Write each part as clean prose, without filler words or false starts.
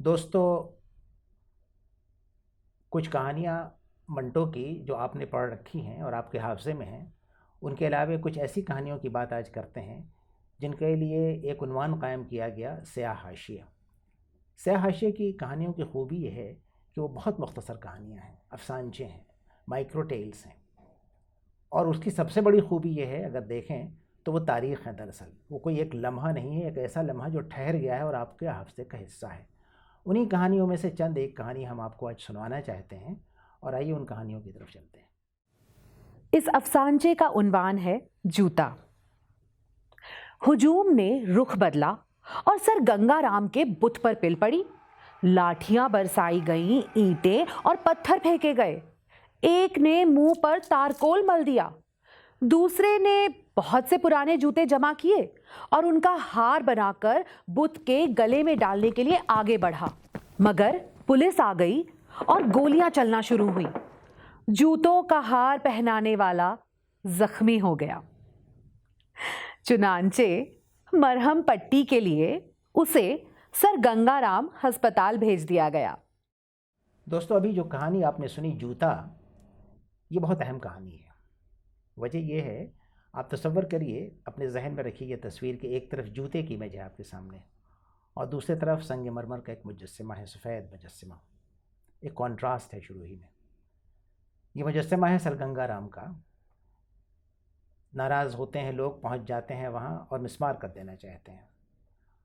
दोस्तों, कुछ कहानियाँ मंटो की जो आपने पढ़ रखी हैं और आपके हाफ़्ज़े में हैं, उनके अलावा कुछ ऐसी कहानियों की बात आज करते हैं जिनके लिए एक उन्वान कायम किया गया, स्याह हाशिया। स्याह हाशिया की कहानियों की खूबी ये है कि वो बहुत मुख्तसर कहानियाँ हैं, अफसानचे हैं, माइक्रो टेल्स हैं। और उसकी सबसे बड़ी खूबी ये है, अगर देखें तो वो तारीख़ है। दरअसल वो कोई एक लम्हा नहीं है, एक ऐसा लम्हा जो ठहर गया है और आपके हाफ़्ज़े का हिस्सा है। उन्हीं कहानियों में से चंद एक कहानी हम आपको आज सुनाना चाहते हैं, और आइए उन कहानियों की तरफ चलते हैं। इस अफसानचे का उन्वान है जूता। हुजूम ने रुख बदला और सर गंगाराम के बुत पर पिल पड़ी। लाठियां बरसाई गईं, ईंटें और पत्थर फेंके गए। एक ने मुंह पर तारकोल मल दिया, दूसरे ने बहुत से पुराने जूते जमा किए और उनका हार बनाकर बुत के गले में डालने के लिए आगे बढ़ा। मगर पुलिस आ गई और गोलियां चलना शुरू हुई। जूतों का हार पहनाने वाला जख्मी हो गया। चुनांचे मरहम पट्टी के लिए उसे सर गंगाराम अस्पताल भेज दिया गया। दोस्तों, अभी जो कहानी आपने सुनी जूता, ये बहुत अहम कहानी है। वजह यह है, आप तसव्वुर करिए, अपने जहन में रखिए ये तस्वीर कि एक तरफ जूते की इमेज है आपके सामने और दूसरी तरफ संगमरमर का एक मुजस्समा है, सफ़ेद मुजस्समा। एक कॉन्ट्रास्ट है शुरू ही में। ये मुजस्समा है सर गंगाराम का। नाराज़ होते हैं लोग, पहुंच जाते हैं वहाँ और मिस्मार कर देना चाहते हैं,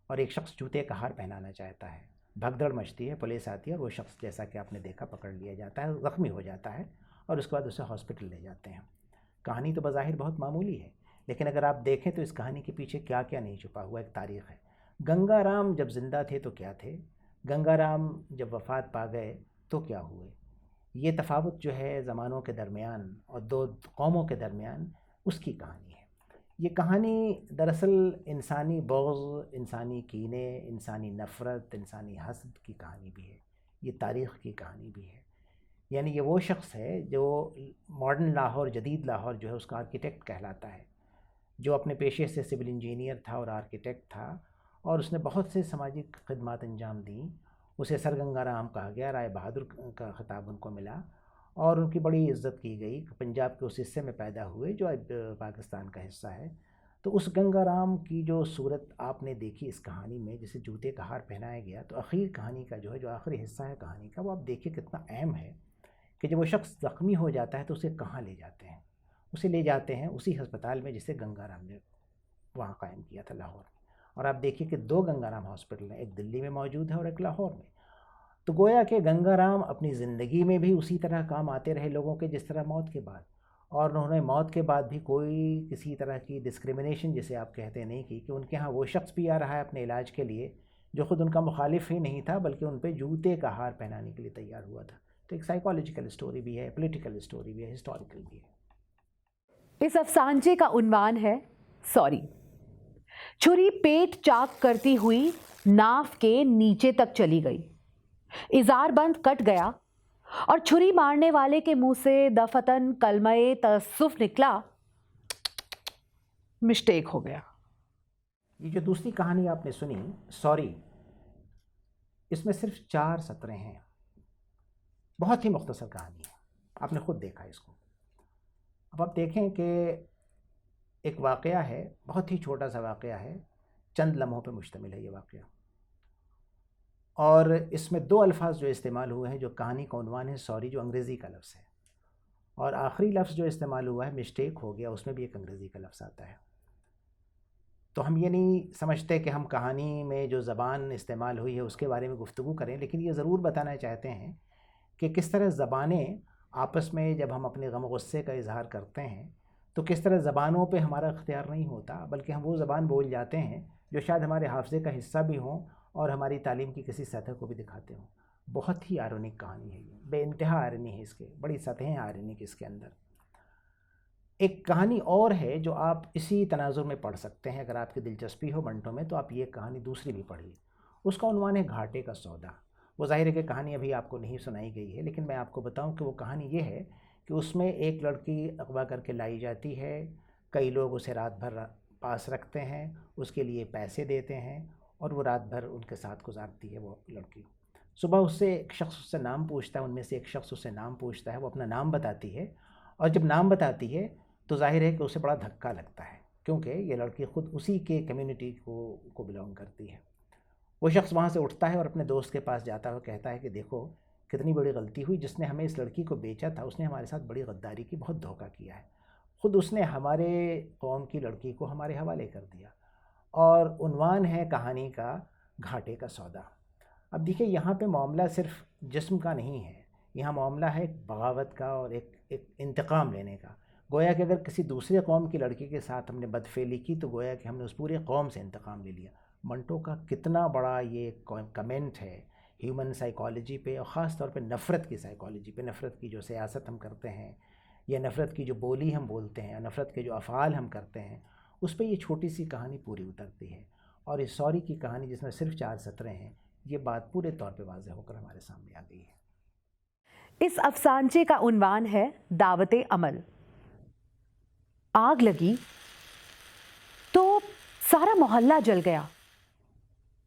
और एक शख्स जूते का हार पहनाना चाहता है। भगदड़ मचती है, पुलिस आती है और वो शख्स, जैसा कि आपने देखा, पकड़ लिया जाता है, ज़ख्मी हो जाता है और उसके बाद उसे हॉस्पिटल ले जाते हैं। कहानी तो बज़ाहिर बहुत मामूली है, लेकिन अगर आप देखें तो इस कहानी के पीछे क्या क्या नहीं छुपा हुआ, एक तारीख़ है। गंगाराम जब ज़िंदा थे तो क्या थे, गंगाराम जब वफ़ात पा गए तो क्या हुए। ये तफावत जो है ज़मानों के दरमियान और दो कौमों के दरमियान, उसकी कहानी है। ये कहानी दरअसल इंसानी बुग़्ज़, इंसानी कीने, इंसानी नफ़रत, इंसानी हसद की कहानी भी है। ये तारीख़ की कहानी भी है। यानी ये वो शख्स है जो मॉडर्न लाहौर, जदीद लाहौर जो है उसका आर्किटेक्ट कहलाता है, जो अपने पेशे से सिविल इंजीनियर था और आर्किटेक्ट था, और उसने बहुत से समाजी खिदमात अंजाम दी। उसे सर गंगाराम कहा गया, राय बहादुर का खिताब उनको मिला और उनकी बड़ी इज़्ज़त की गई। पंजाब के उस हिस्से में पैदा हुए जो अब पाकिस्तान का हिस्सा है। तो उस गंगाराम की जो सूरत आपने देखी इस कहानी में, जिसे जूते का हार पहनाया गया, तो आखिर कहानी का जो है, जो आखिरी हिस्सा है कहानी का, वो आप देखिए कितना अहम है कि जब वो शख्स ज़ख्मी हो जाता है तो उसे कहाँ ले जाते हैं। उसे ले जाते हैं उसी हस्पताल में जिसे गंगाराम ने वहाँ कायम किया था, लाहौर में। और आप देखिए कि दो गंगाराम हॉस्पिटल हैं, एक दिल्ली में मौजूद है और एक लाहौर में। तो गोया कि गंगाराम अपनी ज़िंदगी में भी उसी तरह काम आते रहे लोगों के जिस तरह मौत के बाद, और उन्होंने मौत के बाद भी कोई किसी तरह की डिस्क्रिमिनेशन जिसे आप कहते हैं नहीं की, कि उनके यहाँ वो शख्स भी आ रहा है अपने इलाज के लिए जो ख़ुद उनका मुखालिफ ही नहीं था, बल्कि उन पर जूते का हार पहनाने के लिए तैयार हुआ था। तो एक साइकोलॉजिकल स्टोरी भी है, पॉलिटिकल स्टोरी भी है, हिस्टोरिकल भी है। इस अफसानचे का उन्वान है सॉरी। छुरी पेट चाक करती हुई नाफ के नीचे तक चली गई। इजार बंद कट गया और छुरी मारने वाले के मुंह से दफतन कलमे तअस्सुफ निकला, मिस्टेक हो गया। ये जो दूसरी कहानी आपने सुनी, सॉरी, इसमें सिर्फ 4 सतरें हैं। बहुत ही मुख्तसर कहानी है, आपने ख़ुद देखा इसको। अब आप देखें कि एक वाक़या है, बहुत ही छोटा सा वाक़या है, चंद लम्हों पे मुश्तमिल है ये वाक़या, और इसमें 2 अल्फाज जो इस्तेमाल हुए हैं, जो कहानी का उन्वान है सॉरी, जो अंग्रेज़ी का लफ्ज़ है, और आखिरी लफ्ज़ जो इस्तेमाल हुआ है मिस्टेक हो गया, उसमें भी एक अंग्रेज़ी का लफ्ज़ आता है। तो हम ये नहीं समझते कि हम कहानी में जो ज़बान इस्तेमाल हुई है उसके बारे में गुफ्तगू करें, लेकिन ये ज़रूर बताना चाहते हैं कि किस तरह ज़बानें आपस में, जब हम अपने गम गुस्से का इज़हार करते हैं, तो किस तरह ज़बानों पे हमारा इख्तियार नहीं होता, बल्कि हम वो ज़बान बोल जाते हैं जो शायद हमारे हाफ़्ज़े का हिस्सा भी हों और हमारी तालीम की किसी सतह को भी दिखाते हों। बहुत ही आयरनिक कहानी है ये, बेइंतहा आयरनी है इसके, बड़ी सतहें आयरनी की इसके अंदर। एक कहानी और है जो आप इसी तनाजुर में पढ़ सकते हैं, अगर आपकी दिलचस्पी हो मंटो में, तो आप ये कहानी दूसरी भी पढ़िए। उसका उन्वान है घाटे का सौदा। वो ज़ाहिर है कि कहानी अभी आपको नहीं सुनाई गई है, लेकिन मैं आपको बताऊं कि वो कहानी ये है कि उसमें एक लड़की अगवा करके लाई जाती है, कई लोग उसे रात भर पास रखते हैं, उसके लिए पैसे देते हैं और वो रात भर उनके साथ गुजारती है वो लड़की। صبح اس سے ایک شخص اس سے نام پوچھتا ہے، ان میں سے ایک شخص اس سے نام پوچھتا ہے، وہ اپنا نام بتاتی ہے، اور جب نام بتاتی ہے تو ظاہر ہے کہ اسے بڑا دھکا لگتا ہے، کیونکہ یہ لڑکی خود اسی کے کمیونٹی کو بلونگ کرتی ہے۔ وہ شخص وہاں سے اٹھتا ہے اور اپنے دوست کے پاس جاتا ہے اور کہتا ہے کہ دیکھو کتنی بڑی غلطی ہوئی، جس نے ہمیں اس لڑکی کو بیچا تھا اس نے ہمارے ساتھ بڑی غداری کی، بہت دھوکہ کیا ہے، خود اس نے ہمارے قوم کی لڑکی کو ہمارے حوالے کر دیا۔ اور عنوان ہے کہانی کا گھاٹے کا سودا۔ اب دیکھیے یہاں پہ معاملہ صرف جسم کا نہیں ہے، یہاں معاملہ ہے ایک بغاوت کا اور ایک انتقام لینے کا۔ گویا کہ اگر کسی دوسرے قوم کی لڑکی کے ساتھ ہم نے بدفعلی کی تو گویا کہ ہم نے اس پورے قوم سے انتقام لے لیا۔ منٹو کا کتنا بڑا یہ کمنٹ ہے ہیومن سائیکالوجی پہ، اور خاص طور پہ نفرت کی سائیکالوجی پہ، نفرت کی جو سیاست ہم کرتے ہیں، یا نفرت کی جو بولی ہم بولتے ہیں، نفرت کے جو افعال ہم کرتے ہیں، اس پہ یہ چھوٹی سی کہانی پوری اترتی ہے۔ اور اس سوری کی کہانی جس میں صرف 4 سطریں ہیں، یہ بات پورے طور پہ واضح ہو کر ہمارے سامنے آ گئی ہے۔ اس افسانچے کا عنوان ہے دعوت عمل۔ آگ لگی تو سارا محلہ جل گیا،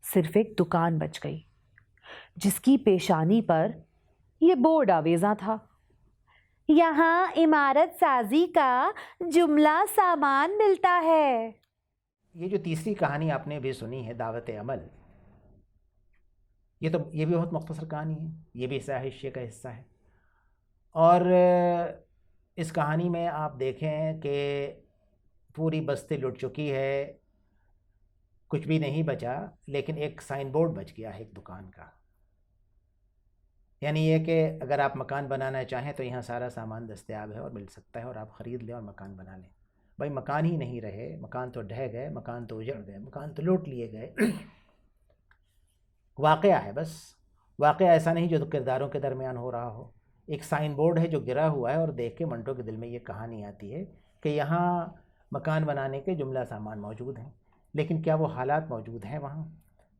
صرف ایک دکان بچ گئی جس کی پیشانی پر یہ بورڈ آویزاں تھا، یہاں عمارت سازی کا جملہ سامان ملتا ہے۔ یہ جو تیسری کہانی آپ نے بھی سنی ہے دعوت عمل، یہ بھی بہت مختصر کہانی ہے، یہ بھی سیاحشیے کا حصہ ہے۔ اور اس کہانی میں آپ دیکھیں کہ پوری بستی لٹ چکی ہے، کچھ بھی نہیں بچا، لیکن ایک سائن بورڈ بچ گیا ہے ایک دکان کا۔ یعنی یہ کہ اگر آپ مکان بنانا چاہیں تو یہاں سارا سامان دستیاب ہے اور مل سکتا ہے، اور آپ خرید لیں اور مکان بنا لیں۔ بھائی مکان ہی نہیں رہے، مکان تو ڈھہ گئے، مکان تو اجڑ گئے، مکان تو لوٹ لیے گئے۔ واقعہ ہے، بس واقعہ ایسا نہیں جو کرداروں کے درمیان ہو رہا ہو۔ ایک سائن بورڈ ہے جو گرا ہوا ہے، اور دیکھ کے منٹو کے دل میں یہ کہانی آتی ہے کہ یہاں مکان بنانے کے جملہ سامان موجود ہیں، لیکن کیا وہ حالات موجود ہیں وہاں؟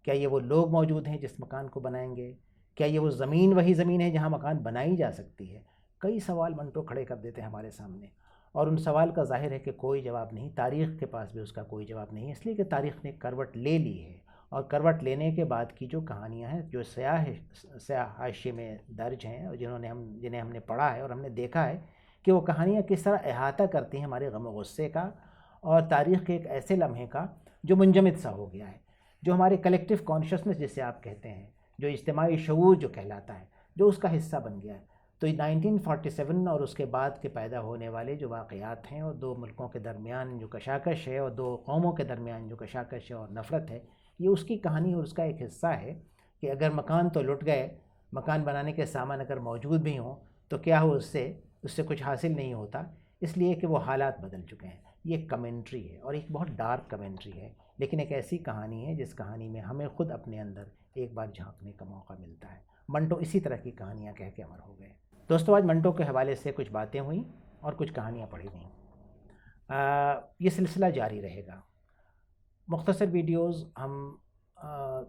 کیا یہ وہ لوگ موجود ہیں جس مکان کو بنائیں گے؟ کیا یہ وہ زمین وہی زمین ہے جہاں مکان بنائی جا سکتی ہے؟ کئی سوال منٹو کھڑے کر دیتے ہیں ہمارے سامنے، اور ان سوال کا ظاہر ہے کہ کوئی جواب نہیں، تاریخ کے پاس بھی اس کا کوئی جواب نہیں ہے، اس لیے کہ تاریخ نے کروٹ لے لی ہے، اور کروٹ لینے کے بعد کی جو کہانیاں ہیں جو سیاہ حاشیے میں درج ہیں، اور جنہیں ہم نے پڑھا ہے اور ہم نے دیکھا ہے کہ وہ کہانیاں کس طرح احاطہ کرتی ہیں ہمارے غم و غصے کا، اور تاریخ کے ایک ایسے لمحے کا جو منجمد سا ہو گیا ہے، جو ہمارے کلیکٹیو کانشسنس جسے آپ کہتے ہیں، جو اجتماعی شعور جو کہلاتا ہے، جو اس کا حصہ بن گیا ہے۔ تو 1947 اور اس کے بعد کے پیدا ہونے والے جو واقعات ہیں، اور 2 ملکوں کے درمیان جو کشاکش ہے، اور 2 قوموں کے درمیان جو کشاکش ہے اور نفرت ہے، یہ اس کی کہانی اور اس کا ایک حصہ ہے کہ اگر مکان تو لٹ گئے، مکان بنانے کے سامان اگر موجود بھی ہوں تو کیا ہو، اس سے کچھ حاصل نہیں ہوتا، اس لیے کہ وہ حالات بدل چکے ہیں۔ یہ ایک کمنٹری ہے، اور ایک بہت ڈارک کمنٹری ہے، لیکن ایک ایسی کہانی ہے جس کہانی میں ہمیں خود اپنے اندر ایک بار جھانکنے کا موقع ملتا ہے۔ منٹو اسی طرح کی کہانیاں کہہ کے امر ہو گئے۔ دوستو، آج منٹو کے حوالے سے کچھ باتیں ہوئیں اور کچھ کہانیاں پڑھی گئیں۔ یہ سلسلہ جاری رہے گا۔ مختصر ویڈیوز ہم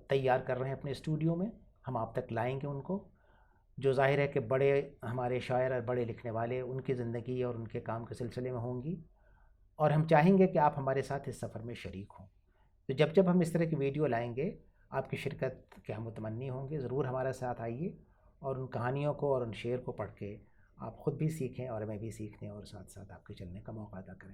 تیار کر رہے ہیں اپنے اسٹوڈیو میں، ہم آپ تک لائیں گے ان کو، جو ظاہر ہے کہ بڑے ہمارے شاعر اور بڑے لکھنے والے ان کی زندگی اور ان کے کام کے سلسلے میں ہوں گی، اور ہم چاہیں گے کہ آپ ہمارے ساتھ اس سفر میں شریک ہوں۔ تو جب ہم اس طرح کی ویڈیو لائیں گے، آپ کی شرکت کے ہم متمنی ہوں گے، ضرور ہمارے ساتھ آئیے، اور ان کہانیوں کو اور ان شعر کو پڑھ کے آپ خود بھی سیکھیں اور ہمیں بھی سیکھنے اور ساتھ ساتھ آپ کے چلنے کا موقع ادا کریں۔